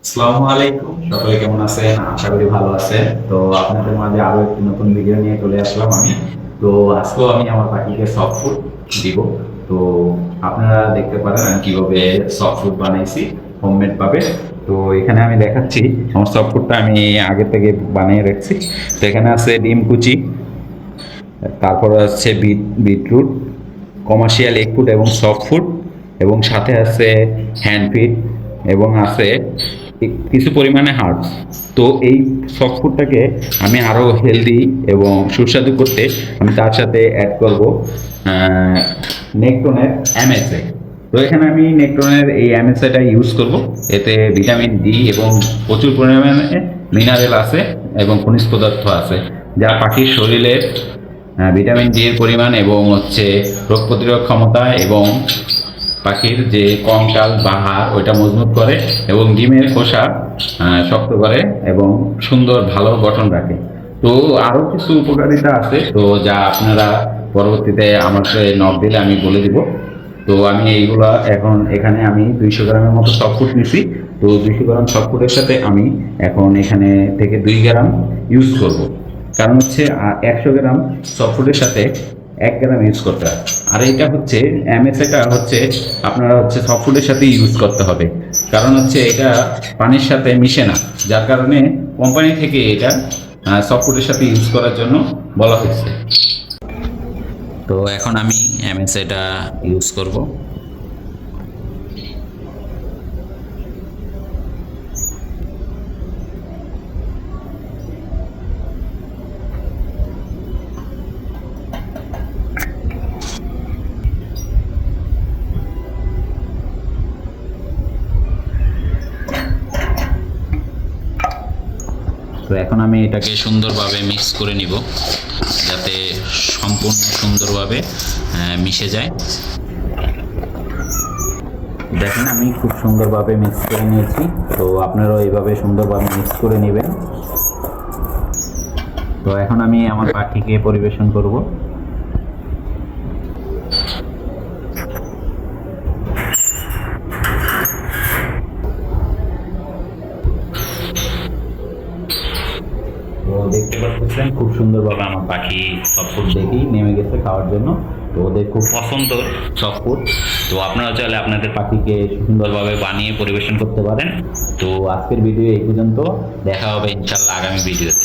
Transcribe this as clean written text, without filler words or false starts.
আসসালামু আলাইকুম, সকলে কেমন আছেন? আশা করি ভালো আছেন। তো আপনাদের মাঝে আরো একটি নতুন ভিডিও নিয়ে চলে আসলাম আমি। তো আজকেও আমি আমার পাখিকে সফট ফুড দিব। তো আপনারা দেখতে পারেন আমি কিভাবে সফট ফুড বানাইছি হোমমেড ভাবে। তো এখানে আমি দেখাচ্ছি আমার সফট ফুডটা আমি আগে থেকে বানিয়ে রাখছি। তো এখানে আছে ডিম কুচি, তারপর আছে বিটরুট, কমার্শিয়াল এগ ফুড এবং সফট ফুড, এবং সাথে আছে হ্যান্ড ফিড, এবং আছে কিছু পরিমাণে হার্বস। তো এই সফট ফুডটাকে আমি আরও হেলদি এবং সুস্বাদু করতে আমি তার সাথে অ্যাড করব নেকটনের এমএসএ। তো এখানে আমি নেকটনের এই এমএসএটা ইউজ করব। এতে ভিটামিন ডি এবং প্রচুর পরিমাণে মিনারেল আছে এবং খনিজ পদার্থ আছে, যা পাখির শরীরের ভিটামিন ডি এর পরিমাণ এবং হচ্ছে রোগ প্রতিরোধ ক্ষমতা এবং পাখির যে কঙ্কাল বা হাড় ওইটা মজবুত করে এবং ডিমের খোসা শক্ত করে এবং সুন্দর ভালো গঠন রাখে। তো আরও কিছু উপকারিতা আছে, তো যা আপনারা পরবর্তীতে আমাকে নক দিলে আমি বলে দিব। তো আমি এইগুলা এখন এখানে আমি 200 গ্রামের মতো সফট নিছি। তো 200 গ্রাম সফটের সাথে আমি এখন এখানে থেকে 2 গ্রাম ইউজ করব। কারণ হচ্ছে 100 গ্রাম সফটের সাথে 1 গ্রাম ইউজ করতে হয়। আর এটা হচ্ছে এমএসএটা হচ্ছে আপনারা হচ্ছে সফটফুডের সাথে ইউজ করতে হবে, কারণ হচ্ছে এটা পানির সাথে মিশে না, যার কারণে কোম্পানি থেকে এটা সফটফুডের সাথে ইউজ করার জন্য বলা হয়েছে। তো এখন আমি এমএসএটা ইউজ করব। তো এখন আমি এটাকে সুন্দরভাবে মিক্স করে নিব, যাতে সম্পূর্ণ সুন্দরভাবে মিশে যায়। দেখেন আমি খুব সুন্দরভাবে মিক্স করে নিয়েছি। তো আপনারাও এইভাবে সুন্দরভাবে মিক্স করে নেবেন। তো এখন আমি আমার পাখিকে পরিবেশন করব। তো দেখতে পাচ্ছেন খুব সুন্দরভাবে আমার পাখি সফট দেখেই নেমে গেছে খাওয়ার জন্য। তো ওদের খুব পছন্দ সফট। তো আপনারা চাইলে আপনাদের পাখিকে সুন্দরভাবে বানিয়ে পরিবেশন করতে পারেন। তো আজকের ভিডিও এই পর্যন্ত, দেখা হবে ইনশাল্লাহ আগামী ভিডিওতে।